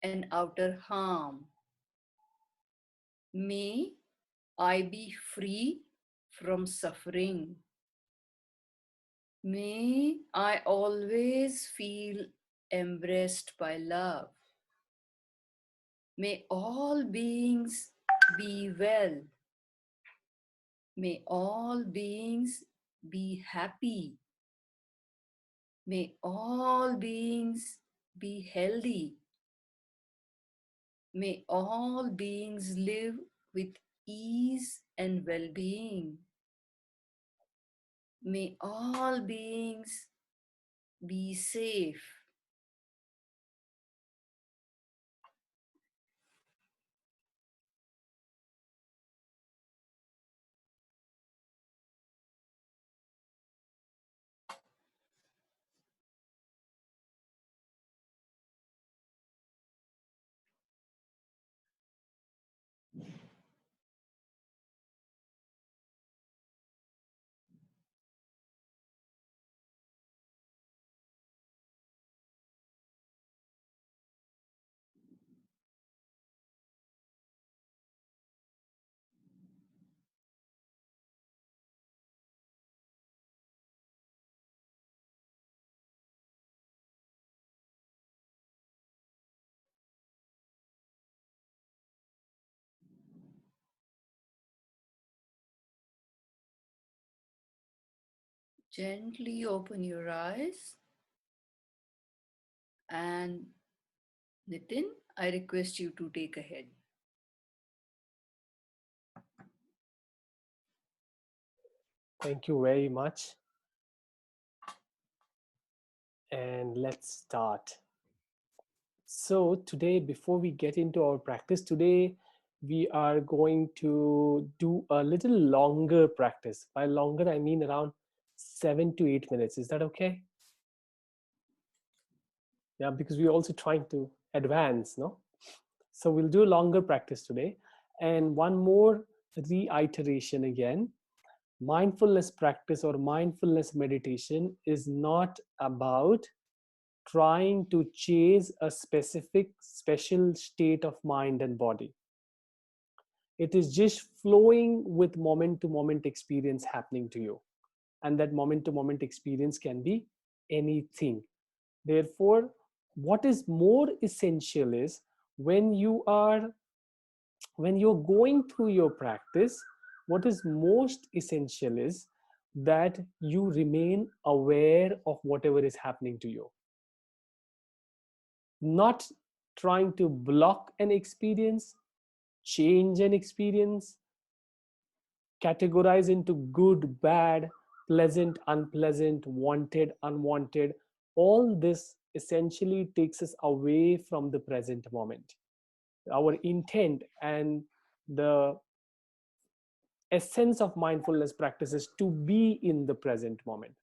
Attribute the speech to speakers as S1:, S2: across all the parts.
S1: and outer harm. May I be free from suffering. May I always feel embraced by love. May all beings be well. May all beings be happy. May all beings be healthy. May all beings live with ease and well being. May all beings be safe. Gently open your eyes, and Nitin, I request you to take ahead.
S2: Thank you very much. And let's start. So, today, before we get into our practice, today we are going to do a little longer practice. By longer, I mean around 7 to 8 minutes. Is that okay? Yeah, because we're also trying to advance, no? So, we'll do a longer practice today. And one more reiteration again, mindfulness practice or mindfulness meditation is not about trying to chase a specific special state of mind and body. It is just flowing with moment to moment experience happening to you, and that moment to moment experience can be anything. Therefore, what is more essential is when you are when you're going through your practice, what is most essential is that you remain aware of whatever is happening to you, not trying to block an experience, change an experience, categorize into good, bad, pleasant, unpleasant, wanted, unwanted. All this essentially takes us away from the present moment. Our intent and the essence of mindfulness practice is to be in the present moment.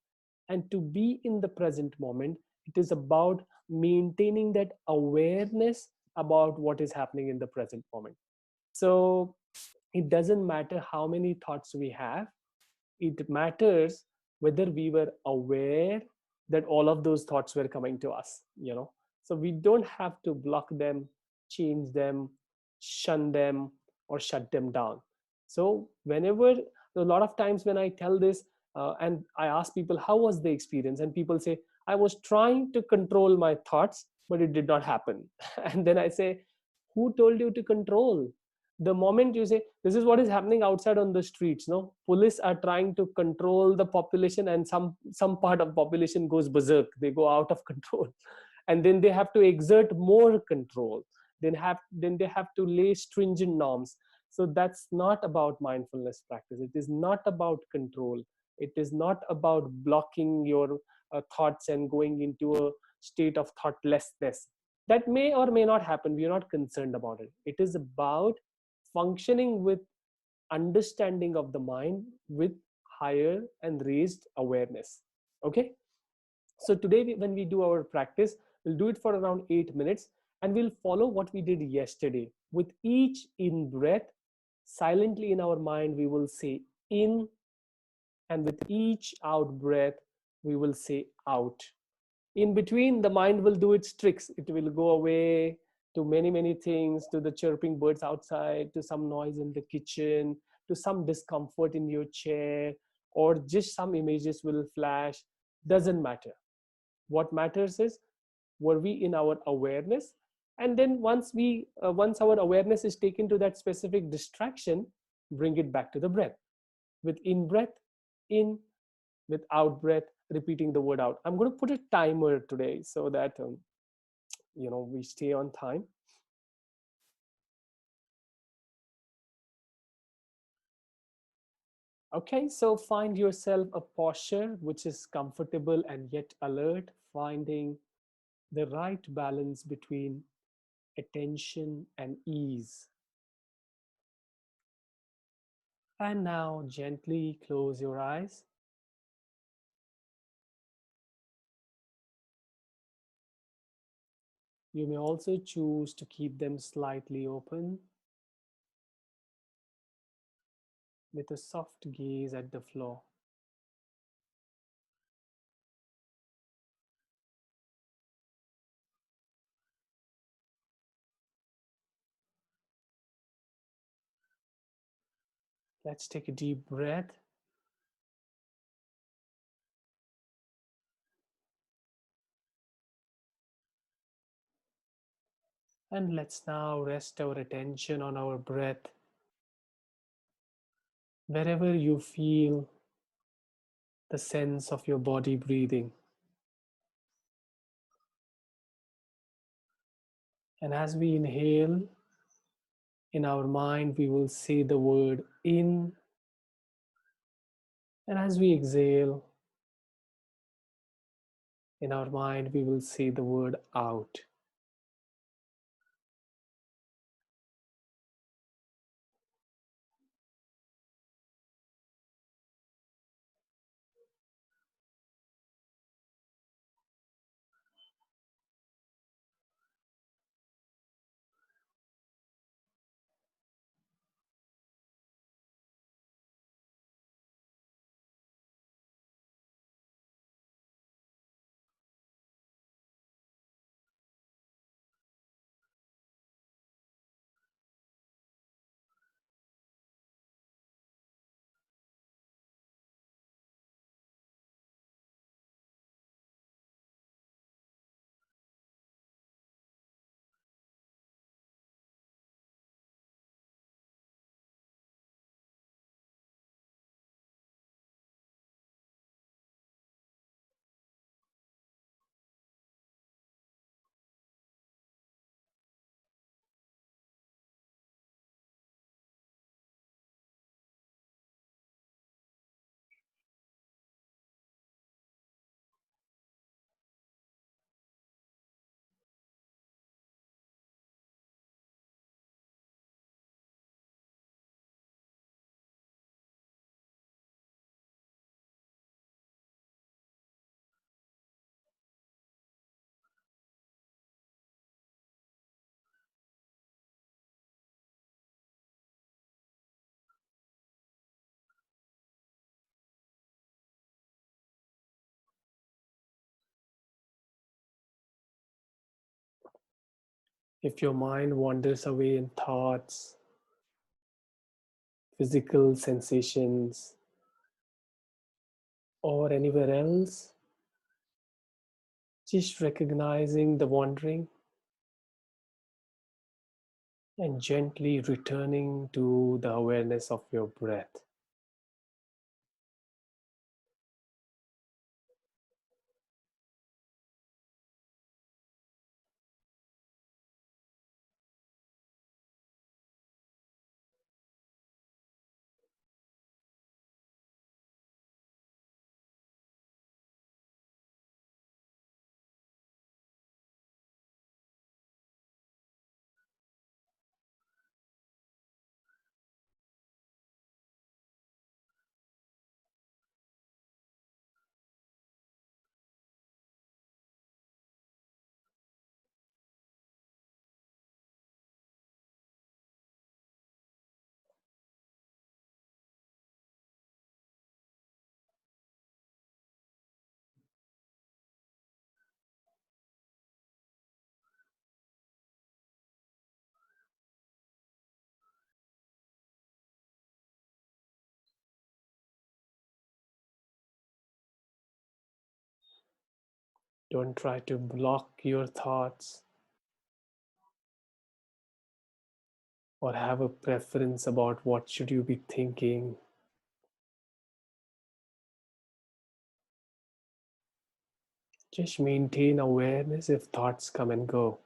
S2: And to be in the present moment, it is about maintaining that awareness about what is happening in the present moment. So it doesn't matter how many thoughts we have, it matters whether we were aware that all of those thoughts were coming to us. So we don't have to block them, change them, shun them, or shut them down. So whenever, a lot of times when I tell this, and I ask people how was the experience, and people say I was trying to control my thoughts but it did not happen. And then I say, who told you to control? The moment you say this is what is happening outside on the streets, no, police are trying to control the population, and some part of population goes berserk, they go out of control. And then they have to exert more control, then they have to lay stringent norms. So that's not about mindfulness practice. It is not about control. It is not about blocking your thoughts and going into a state of thoughtlessness. That may or may not happen, we are not concerned about it. It is about functioning with understanding of the mind with higher and raised awareness. Okay, so today when we do our practice, we'll do it for around 8 minutes, and we'll follow what we did yesterday. With each in breath, silently in our mind we will say in, and with each out breath we will say out. In between, the mind will do its tricks. It will go away, to many, many things, to the chirping birds outside, to some noise in the kitchen, to some discomfort in your chair, or just some images will flash. Doesn't matter. What matters is, were we in our awareness? And then once our awareness is taken to that specific distraction, bring it back to the breath. With in breath, in, with out breath, repeating the word out. I'm going to put a timer today so that we stay on time. Okay, so find yourself a posture which is comfortable and yet alert, finding the right balance between attention and ease. And now gently close your eyes. You may also choose to keep them slightly open with a soft gaze at the floor. Let's take a deep breath. And let's now rest our attention on our breath. Wherever you feel the sense of your body breathing. And as we inhale, in our mind, we will say the word in. And as we exhale, in our mind, we will say the word out. If your mind wanders away in thoughts, physical sensations, or anywhere else, just recognizing the wandering and gently returning to the awareness of your breath. Don't try to block your thoughts or have a preference about what should you be thinking. Just maintain awareness if thoughts come and go.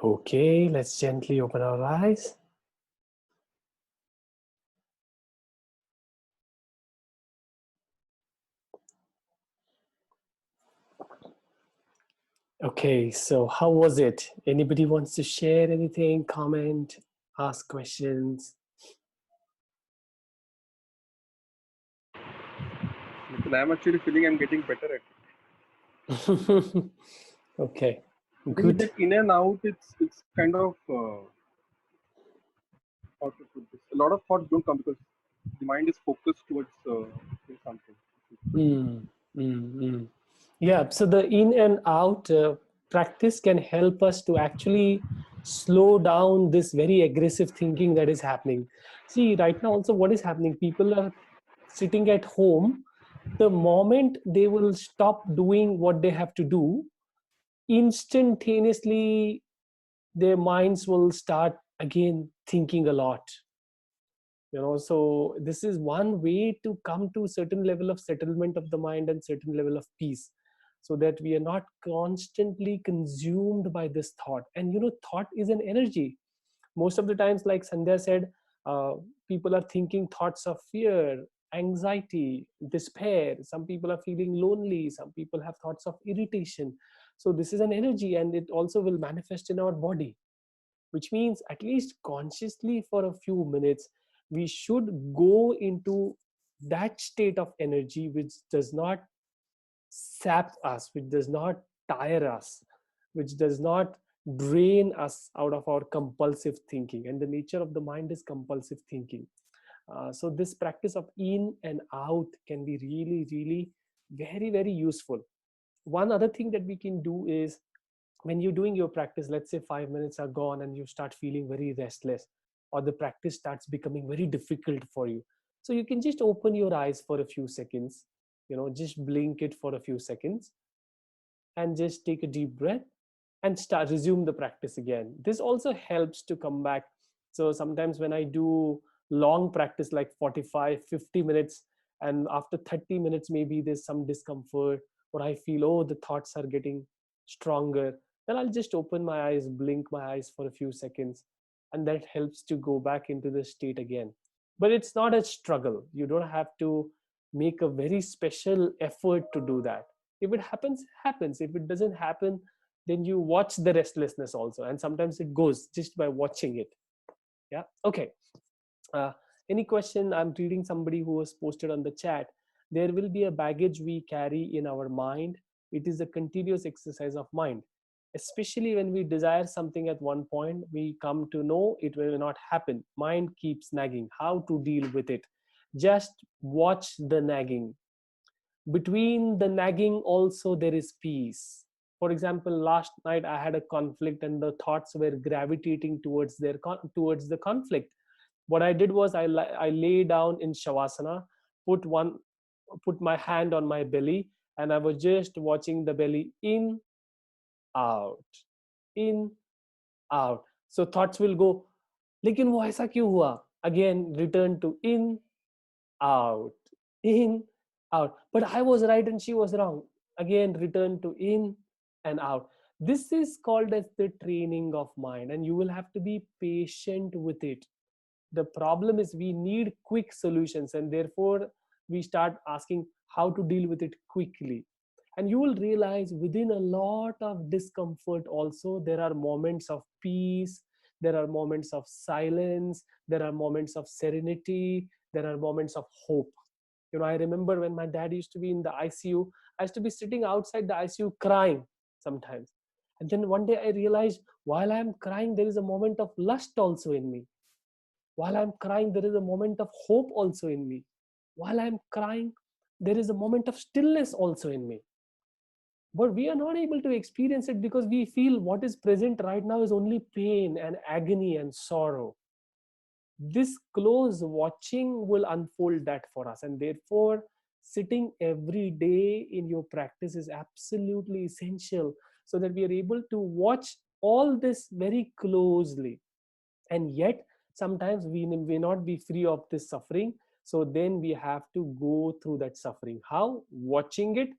S2: Okay, let's gently open our eyes. Okay, so how was it? Anybody wants to share anything, comment, ask questions?
S3: Because I'm actually feeling I'm getting better at it.
S2: Okay,
S3: I think with
S2: good.
S3: that in and out, it's kind of how to put this. A lot of thoughts don't come because the mind is focused towards something.
S2: Mm, mm, mm. Yeah, so the in and out practice can help us to actually slow down this very aggressive thinking that is happening. See, right now, also, what is happening? People are sitting at home. The moment they will stop doing what they have to do, instantaneously their minds will start again thinking a lot. So this is one way to come to certain level of settlement of the mind and certain level of peace, so that we are not constantly consumed by this thought. And thought is an energy. Most of the times, like Sandhya said, uh, people are thinking thoughts of fear, anxiety, despair. Some people are feeling lonely, some people have thoughts of irritation. So this is an energy, and it also will manifest in our body, which means at least consciously for a few minutes we should go into that state of energy which does not sap us, which does not tire us, which does not drain us out of our compulsive thinking. And the nature of the mind is compulsive thinking. So this practice of in and out can be really, really very, very useful. One other thing that we can do is, when you're doing your practice, let's say 5 minutes are gone and you start feeling very restless, or the practice starts becoming very difficult for you, so you can just open your eyes for a few seconds, just blink it for a few seconds, and just take a deep breath and start resume the practice again. This also helps to come back. So sometimes when I do long practice like 45-50 minutes, and after 30 minutes maybe there's some discomfort, or I feel, oh, the thoughts are getting stronger, then I'll just open my eyes, blink my eyes for a few seconds, and that helps to go back into the state again. But it's not a struggle. You don't have to make a very special effort to do that. If it happens, happens. If it doesn't happen, then you watch the restlessness also, and sometimes it goes just by watching it. Yeah, okay. uh, any question? I'm reading somebody who was posted on the chat. There will be a baggage we carry in our mind. It is a continuous exercise of mind, especially when we desire something at one point, we come to know it will not happen. Mind keeps nagging. How to deal with it? Just watch the nagging. Between the nagging also there is peace. For example, last night I had a conflict and the thoughts were gravitating towards towards the conflict. What I did was I lay down in shavasana, put one put my hand on my belly, and I was just watching the belly in, out, in, out. So thoughts will go, लेकिन वो ऐसा क्यों हुआ? Again return to in, out, in, out. But I was right and she was wrong. Again, return to in and out. This is called as the training of mind, and you will have to be patient with it. The problem is we need quick solutions, and therefore we start asking how to deal with it quickly. And you will realize within a lot of discomfort also there are moments of peace, there are moments of silence, there are moments of serenity, there are moments of hope. I remember when my dad used to be in the ICU, I used to be sitting outside the ICU crying sometimes. And then one day I realized, while I'm crying there is a moment of lust also in me. While I'm crying, there is a moment of hope also in me. While I'm crying, there is a moment of stillness also in me. But we are not able to experience it because we feel what is present right now is only pain and agony and sorrow. This close watching will unfold that for us, and therefore sitting every day in your practice is absolutely essential, so that we are able to watch all this very closely. And yet sometimes we may not be free of this suffering, so then we have to go through that suffering. How? Watching it,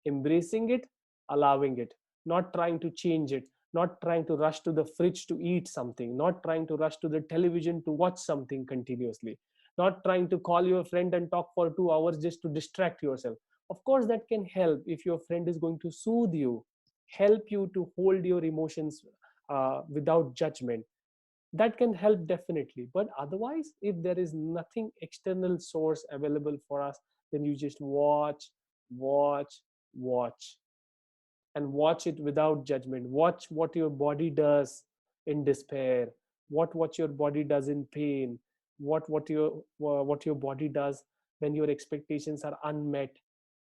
S2: embracing it, allowing it, not trying to change it, not trying to rush to the fridge to eat something, not trying to rush to the television to watch something continuously, not trying to call your friend and talk for 2 hours just to distract yourself. Of course that can help if your friend is going to soothe you, help you to hold your emotions without judgment. That can help definitely. But otherwise, if there is nothing external source available for us, then you just watch, watch, watch, and watch it without judgment. Watch what your body does in despair, what your body does in pain, what your body does when your expectations are unmet.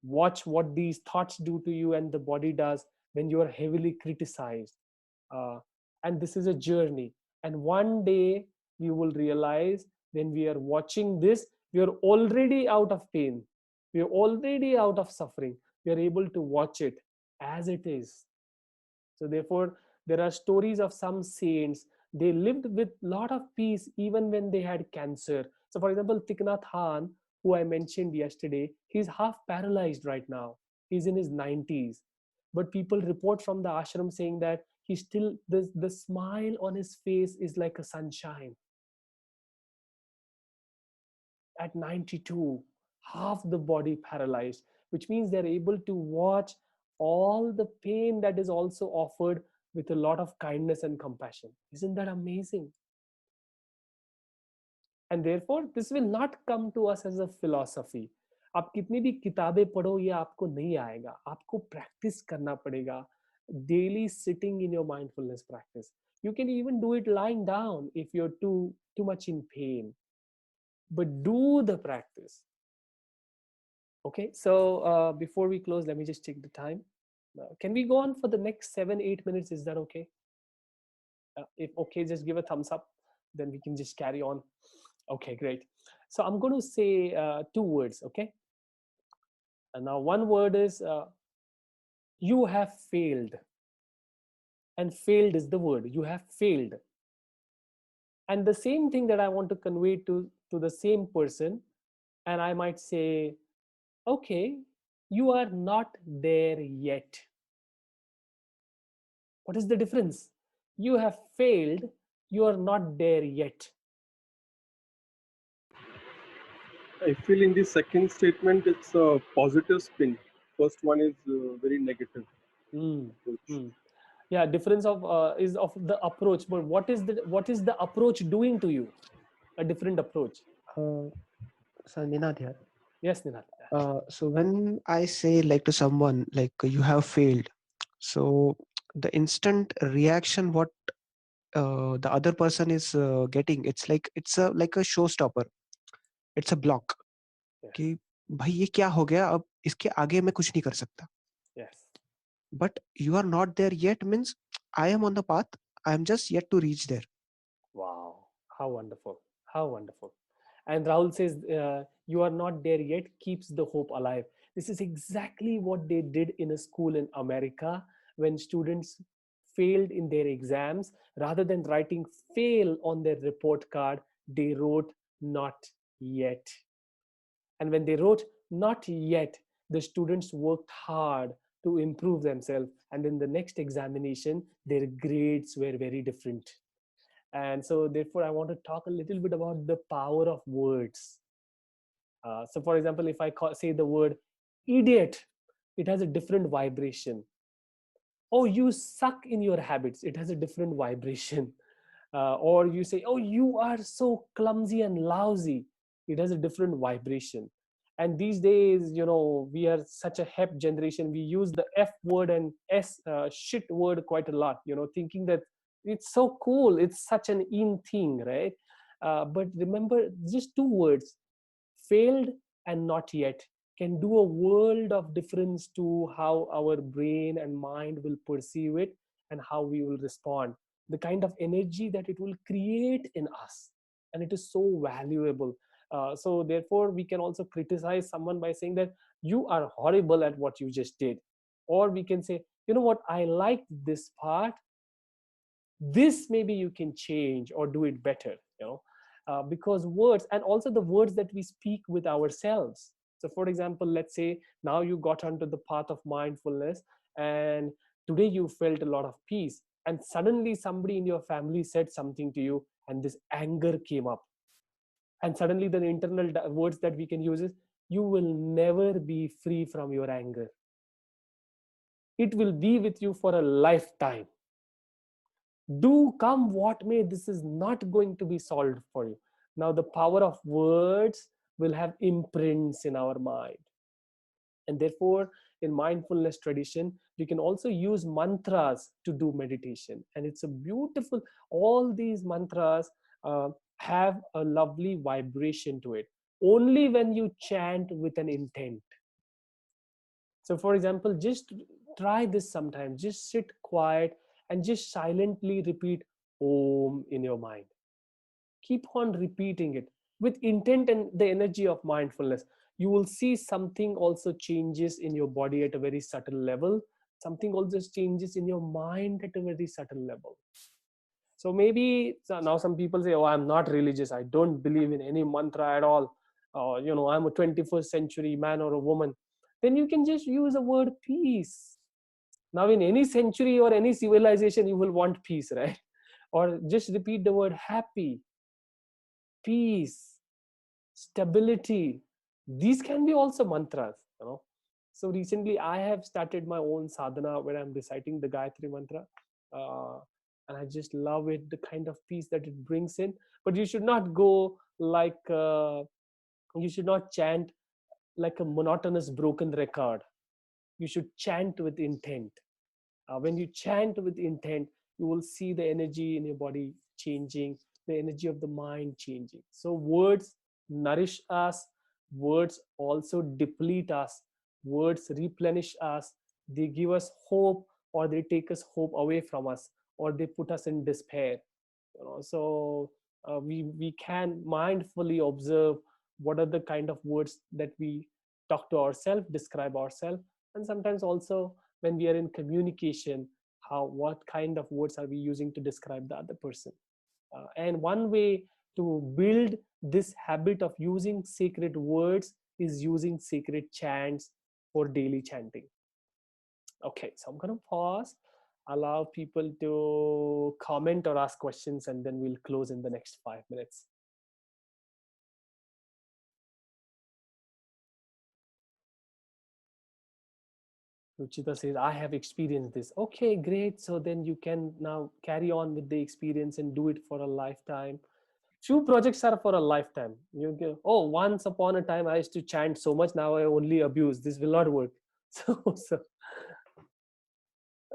S2: Watch what these thoughts do to you and the body does when you are heavily criticized. uh, and this is a journey, and one day we will realize, when we are watching this, we are already out of pain, we are already out of suffering, we are able to watch it as it is. So therefore there are stories of some saints. They lived with lot of peace even when they had cancer. So for example, Thich Nhat Hanh, who I mentioned yesterday, he's half paralyzed right now. He's in his 90s, but people report from the ashram saying that he still, the smile on his face is like a sunshine. At 92, half the body paralyzed, which means they're able to watch all the pain that is also offered with a lot of kindness and compassion. Isn't that amazing? And therefore this will not come to us as a philosophy. आप कितनी भी किताबें पढ़ो ये आपको नहीं आएगा, आपको प्रैक्टिस करना पड़ेगा. Daily sitting in your mindfulness practice. You can even do it lying down if you're too much in pain, but do the practice. Okay, so before we close, let me just take the time. Can we go on for the next 7-8 minutes? Is that okay? If okay, just give a thumbs up, then we can just carry on. Okay, great. So I'm going to say two words, okay? And now one word is you have failed. And failed is the word. You have failed. And the same thing that I want to convey to the same person, and I might say, okay, you are not there yet. What is the difference? You have failed, you are not there yet.
S3: I feel in the second statement it's a positive spin. First one is very negative
S2: Mm,
S3: approach.
S2: mm. Yeah, difference of is of the approach, but what is the approach doing to you? A different approach.
S4: Uh, so Ninad here.
S2: Yes, Ninal.
S4: So when I say like to someone like you have failed, so the instant reaction what the other person is getting, it's like like a showstopper. It's a block.
S2: Yes,
S4: कि भाई ये क्या हो गया, अब इसके आगे मैं कुछ नहीं कर सकता.
S2: yes.
S4: But you are not there yet means I am on the path. I am just yet to reach there.
S2: Wow, how wonderful, how wonderful. And Rahul says, you are not there yet keeps the hope alive. This is exactly what they did in a school in America when students failed in their exams. Rather than writing fail on their report card, they wrote not yet. And when they wrote not yet, the students worked hard to improve themselves. And in the next examination, their grades were very different. And so, therefore, I want to talk a little bit about the power of words. So, for example, if I say the word idiot, it has a different vibration. Oh, you suck in your habits, it has a different vibration. Or you say, oh, you are so clumsy and lousy, it has a different vibration. And these days, we are such a hep generation, we use the F word and shit word quite a lot, thinking that it's so cool, it's such an in thing, right? But remember, just two words, failed and not yet, can do a world of difference to how our brain and mind will perceive it and how we will respond, the kind of energy that it will create in us. And it is so valuable. So therefore we can also criticize someone by saying that you are horrible at what you just did, or we can say, you know what, I liked this part, this maybe you can change or do it better, because words, and also the words that we speak with ourselves. So for example, let's say now you got onto the path of mindfulness, and today you felt a lot of peace, and suddenly somebody in your family said something to you and this anger came up, and suddenly the internal words that we can use is, you will never be free from your anger, it will be with you for a lifetime. Do come what may, this is not going to be solved for you. Now the power of words will have imprints in our mind. And therefore in mindfulness tradition we can also use mantras to do meditation, and it's a beautiful, all these mantras have a lovely vibration to it only when you chant with an intent. So for example, just try this sometime, just sit quiet and just silently repeat om in your mind. Keep on repeating it with intent and the energy of mindfulness. You will see something also changes in your body at a very subtle level, something also changes in your mind at a very subtle level. So maybe, so now some people say, oh, I'm not religious, I don't believe in any mantra at all, or I'm a 21st century man or a woman. Then you can just use the word peace. Now, in any century or any civilization, you will want peace, right? Or just repeat the word happy, peace, stability. These can be also mantras. So recently I have started my own sadhana where I'm reciting the Gayatri mantra. uh, and I just love it, the kind of peace that it brings in. But you should not go like you should not chant like a monotonous broken record. You should chant with intent. When you chant with intent, you will see the energy in your body changing, the energy of the mind changing. So words nourish us, words also deplete us, words replenish us. They give us hope, or they take us hope away from us, or they put us in despair. So we can mindfully observe what are the kind of words that we talk to ourselves, describe ourselves. And sometimes also when we are in communication, how, what kind of words are we using to describe the other person. And one way to build this habit of using sacred words is using sacred chants for daily chanting. Okay, so I'm going to pause, allow people to comment or ask questions, and then we'll close in the next 5 minutes. Ruchita says, I have experienced this. Okay, great. So then you can now carry on with the experience and do it for a lifetime. Few projects are for a lifetime. You go, oh, once upon a time I used to chant so much, now I only abuse. This will not work. So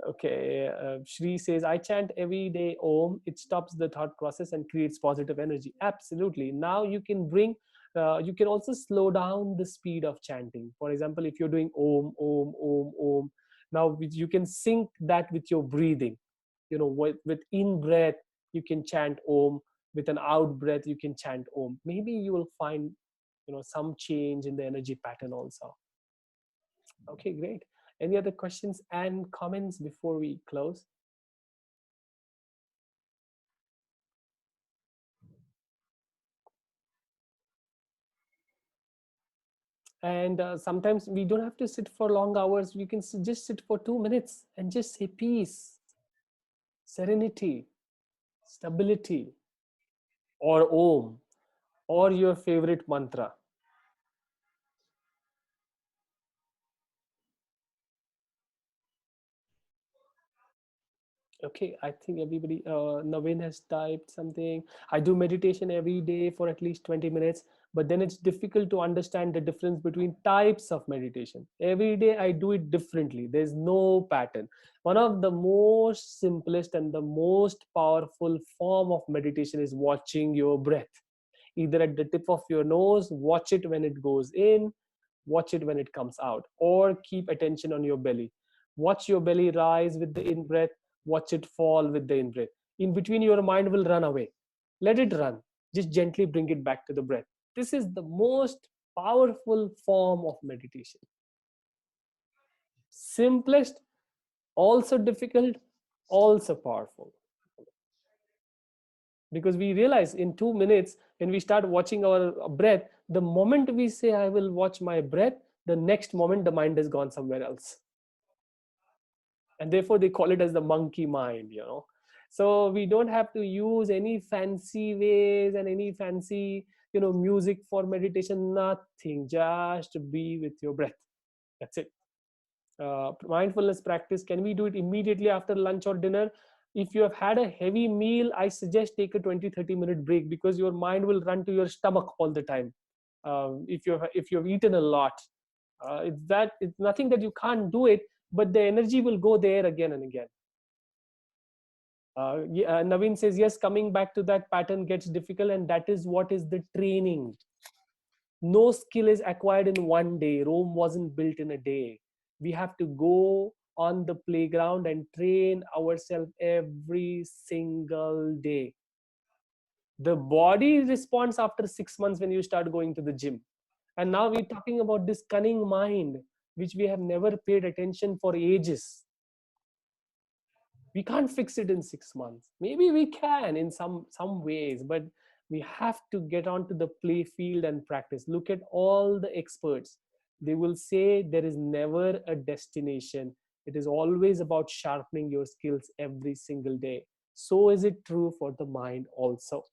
S2: okay, Shri says, I chant every day Om. It stops the thought process and creates positive energy. Absolutely. Now you can also slow down the speed of chanting. For example, if you're doing Om, Om, Om, Om, now you can sync that with your breathing. With in breath, you can chant Om. With an out breath, you can chant Om. Maybe you will find, some change in the energy pattern also. Okay, great. Any other questions and comments before we close? And sometimes we don't have to sit for long hours. We can just sit for 2 minutes and just say peace, serenity, stability, or Om, or your favorite mantra. Okay, I think everybody, Naveen has typed something. I do meditation every day for at least 20 minutes, but then it's difficult to understand the difference between types of meditation. Every day I do it differently. There's no pattern. One of the most simplest and the most powerful form of meditation is watching your breath. Either at the tip of your nose, watch it when it goes in, watch it when it comes out, or keep attention on your belly. Watch your belly rise with the in breath, watch it fall with the in breath. In between, your mind will run away. Let it run. Just gently bring it back to the breath. This is the most powerful form of meditation. Simplest, also difficult, also powerful. Because we realize in 2 minutes, when we start watching our breath, the moment we say, I will watch my breath, the next moment the mind has gone somewhere else. And therefore they call it as the monkey mind. So we don't have to use any fancy ways and any fancy music for meditation. Nothing, just be with your breath. That's it. Mindfulness practice, can we do it immediately after lunch or dinner? If you have had a heavy meal, I suggest take a 20-30 minute break, because your mind will run to your stomach all the time. If you've eaten a lot, it's nothing that you can't do it, but the energy will go there again and again. Naveen says, yes, coming back to that pattern gets difficult, and that is what is the training. No skill is acquired in one day. Rome wasn't built in a day. We have to go on the playground and train ourselves every single day. The body responds after 6 months when you start going to the gym. And now we're talking about this cunning mind, which we have never paid attention for ages. We can't fix it in 6 months. Maybe we can in some ways, but we have to get onto the play field and practice. Look at all the experts. They will say there is never a destination. It is always about sharpening your skills every single day. So is it true for the mind also.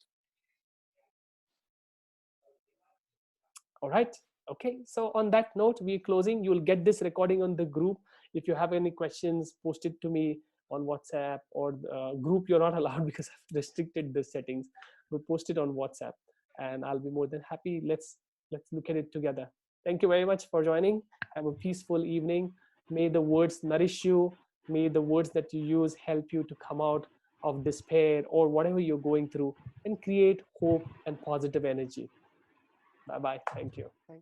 S2: All right. Okay. So on that note, we're closing. You'll get this recording on the group. If you have any questions, post it to me on WhatsApp, or group. You're not allowed because I've restricted the settings. But post it on WhatsApp, and I'll be more than happy. Let's look at it together. Thank you very much for joining. Have a peaceful evening. May the words nourish you. May the words that you use help you to come out of despair or whatever you're going through, and create hope and positive energy. Bye bye. Thank you.
S4: Thank